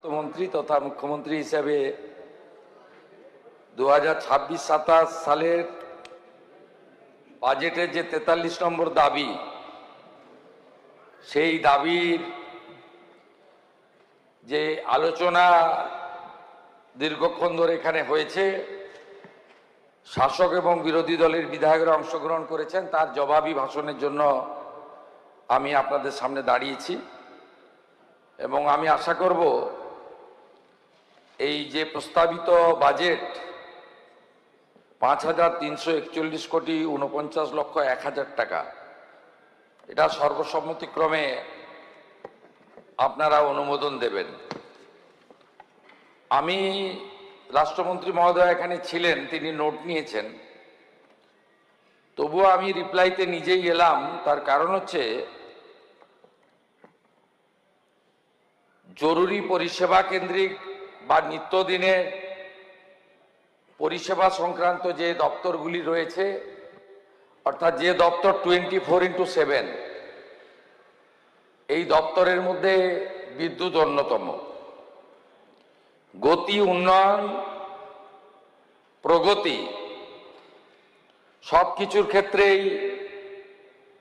মন্ত্রী তথা মুখ্যমন্ত্রী হিসেবে 2026-27 সালের বাজেটের যে 43 নম্বর দাবি, সেই দাবির যে আলোচনা দীর্ঘক্ষণ ধরে এখানে হয়েছে, শাসক এবং বিরোধী দলের বিধায়করা অংশগ্রহণ করেছেন, তার জবাবি ভাষণের জন্য আমি আপনাদের সামনে দাঁড়িয়েছি এবং আমি আশা করব এই যে প্রস্তাবিত বাজেট 5,341 কোটি 49,01,000 টাকা, এটা সর্বসম্মতিক্রমে আপনারা অনুমোদন দেবেন। আমি রাষ্ট্রমন্ত্রী মহোদয় এখানে ছিলেন, তিনি নোট নিয়েছেন, তবুও আমি রিপ্লাইতে নিজেই এলাম। তার কারণ হচ্ছে জরুরি পরিষেবা কেন্দ্রিক বা নিত্যদিনের পরিষেবা সংক্রান্ত যে দপ্তরগুলি রয়েছে, অর্থাৎ যে দপ্তর 24x7, এই দপ্তরের মধ্যে বিদ্যুৎ অন্যতম। গতি, উন্নয়ন, প্রগতি সব কিছুর ক্ষেত্রেই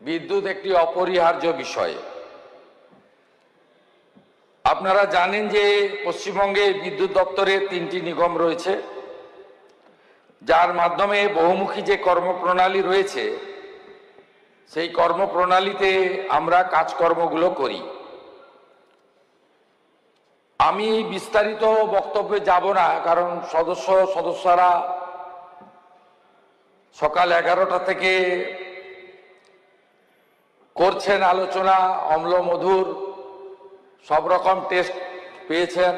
বিদ্যুৎ একটি অপরিহার্য বিষয়। আপনারা জানেন যে পশ্চিমবঙ্গে বিদ্যুৎ দপ্তরে 3টি নিগম রয়েছে, যার মাধ্যমে বহুমুখী যে কর্মপ্রণালী রয়েছে, সেই কর্মপ্রণালীতে আমরা কাজকর্মগুলো করি। আমি বিস্তারিত বক্তব্যে যাব না, কারণ সদস্যরা সকাল 11টা থেকে করছেন আলোচনা, অম্ল মধুর সব রকম টেস্ট পেয়েছেন।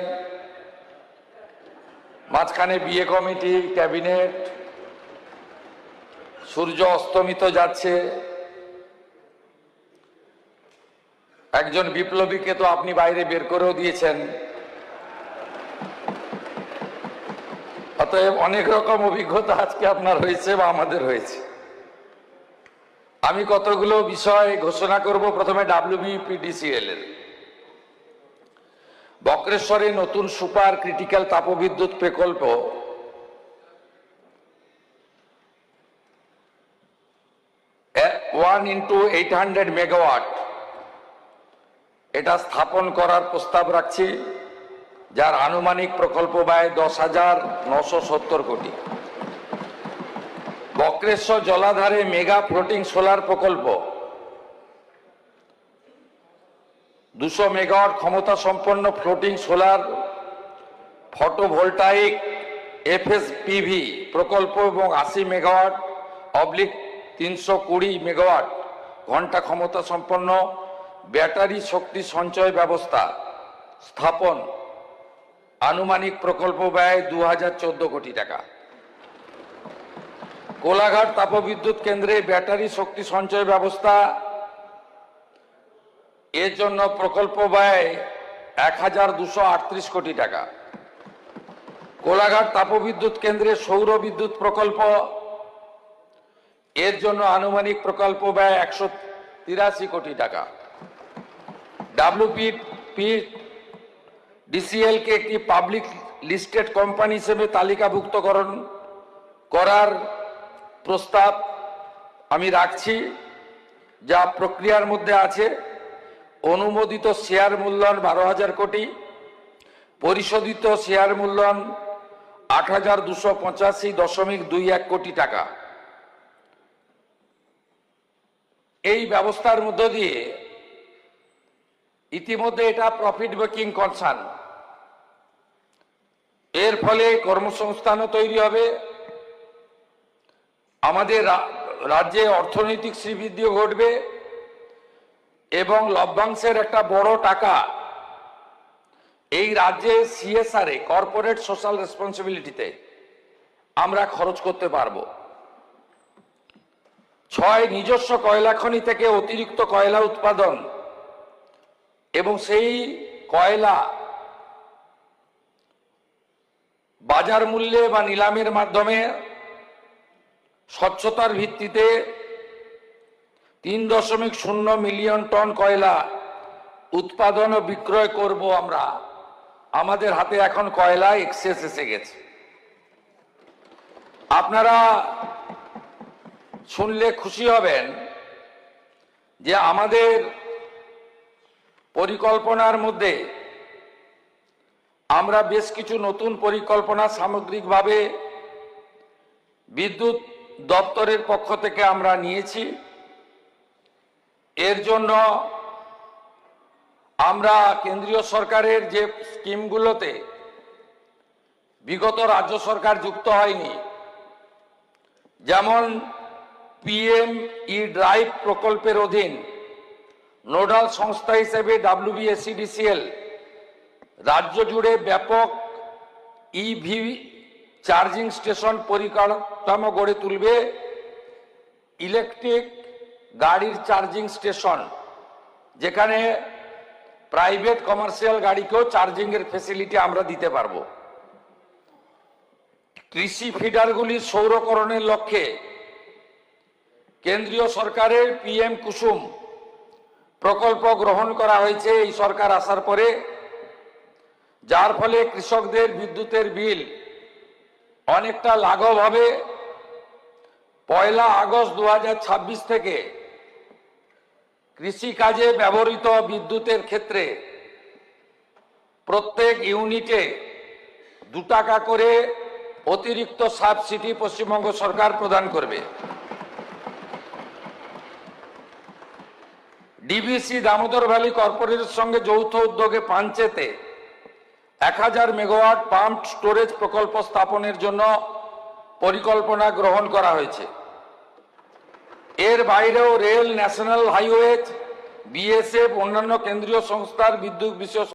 মাঝখানে বিয়ে কমিটি, ক্যাবিনেট, সূর্য অস্তমিত যাচ্ছে। একজন বিপ্লবীকে তো আপনি বাইরে বের করেও দিয়েছেন। অতএব অনেক রকম অভিজ্ঞতা আজকে আপনার হয়েছে বা আমাদের হয়েছে। আমি কতগুলো বিষয় ঘোষণা করব। প্রথমে WBPDCL এর বক্রেশ্বরে নতুন সুপার ক্রিটিক্যাল তাপবিদ্যুৎ প্রকল্প 1x800 মেগাওয়াট এটা স্থাপন করার প্রস্তাব রাখছি, যার আনুমানিক প্রকল্প ব্যয় 10,970 কোটি। বক্রেশ্বর জলাধারে মেগা ফ্লোটিং সোলার প্রকল্প 200 মেগাওয়াট ক্ষমতা সম্পন্ন ফ্লোটিং সোলার ফটোভোল্টাইক FSPV প্রকল্প এবং 80 মেগাওয়াট অবলিক 320 মেগাওয়াট ঘন্টা ক্ষমতা সম্পন্ন ব্যাটারি শক্তি সঞ্চয় ব্যবস্থা স্থাপন, আনুমানিক প্রকল্প ব্যয় 2014 কোটি টাকা। কোলাঘাট তাপবিদ্যুৎ কেন্দ্রে ব্যাটারি শক্তি সঞ্চয় ব্যবস্থা, এর জন্য প্রকল্প ব্যয় 1,238 কোটি টাকা। কোলাঘাট তাপবিদ্যুৎ কেন্দ্রে সৌর বিদ্যুৎ প্রকল্প, এর জন্য আনুমানিক প্রকল্প ব্যয় 183 কোটি টাকা। WBPDCL কে একটি পাবলিক লিস্টেড কোম্পানি হিসেবে তালিকাভুক্তকরণ করার প্রস্তাব আমি রাখছি, যা প্রক্রিয়ার মধ্যে আছে। অনুমোদিত শেয়ার মূল্যায়ন 12,000 কোটি, পরিশোধিত শেয়ার মূল্যায়ন 8,285.21 কোটি টাকা। এই ব্যবস্থার মধ্য দিয়ে ইতিমধ্যে এটা প্রফিট মেকিং কনসার্ন, এর ফলে কর্মসংস্থানও তৈরি হবে, আমাদের রাজ্যে অর্থনৈতিক শ্রীবৃদ্ধিও ঘটবে এবং লভ্যাংশের একটা বড় টাকা এই রাজ্যে CSR এ কর্পোরেট সোশ্যাল রেসপন্সিবিলিটিতে আমরা খরচ করতে পারবো। 6 নিজস্ব কয়লা খনি থেকে অতিরিক্ত কয়লা উৎপাদন এবং সেই কয়লা বাজার মূল্যে বা নিলামের মাধ্যমে স্বচ্ছতার ভিত্তিতে 3.0 মিলিয়ন টন কয়লা উৎপাদন ও বিক্রয় করব আমরা আমাদের হাতে এখন কয়লা এক্সেস এসে গেছে। আপনারা শুনলে খুশি হবেন যে আমাদের পরিকল্পনার মধ্যে আমরা বেশ কিছু নতুন পরিকল্পনা সামগ্রিকভাবে বিদ্যুৎ দপ্তরের পক্ষ থেকে আমরা নিয়েছি। এর জন্য আমরা কেন্দ্রীয় সরকারের যে স্কিমগুলোতে বিগত রাজ্য সরকার যুক্ত হয়নি, যেমন পিএম-ই ড্রাইভ প্রকল্পের অধীন নোডাল সংস্থা হিসেবে WBSEDCL রাজ্য জুড়ে ব্যাপক ইভি চার্জিং স্টেশন পরিকাঠামো গড়ে তুলবে। ইলেকট্রিক গাড়ির চার্জিং স্টেশন, যেখানে প্রাইভেট কমার্শিয়াল গাড়িকেও চার্জিং এর ফেসিলিটি আমরা দিতে পারবো। কৃষি ফিডারগুলি সৌরকরণের লক্ষ্যে কেন্দ্রীয় সরকারের PM কুসুম প্রকল্প গ্রহণ করা হয়েছে এই সরকার আসার পরে, যার ফলে কৃষকদের বিদ্যুতের বিল অনেকটা লাঘব হবে। 1 আগস্ট 2026 থেকে কৃষিকাজে ব্যবহৃত বিদ্যুতের ক্ষেত্রে প্রত্যেক ইউনিটে 2 টাকা করে অতিরিক্ত সাবসিডি পশ্চিমবঙ্গ সরকার প্রদান করবে। ডিভিসি দামোদর ভ্যালি কর্পোরেশনের সঙ্গে যৌথ উদ্যোগে পাঞ্চেতে 1000 মেগাওয়াট পাম্প স্টোরেজ প্রকল্প স্থাপনের জন্য পরিকল্পনা গ্রহণ করা হয়েছে। এর বাইরেও রেল, ন্যাশনাল হাইওয়ে, BSF, অন্যান্য কেন্দ্রীয় সংস্থার বিদ্যুৎ বিশেষ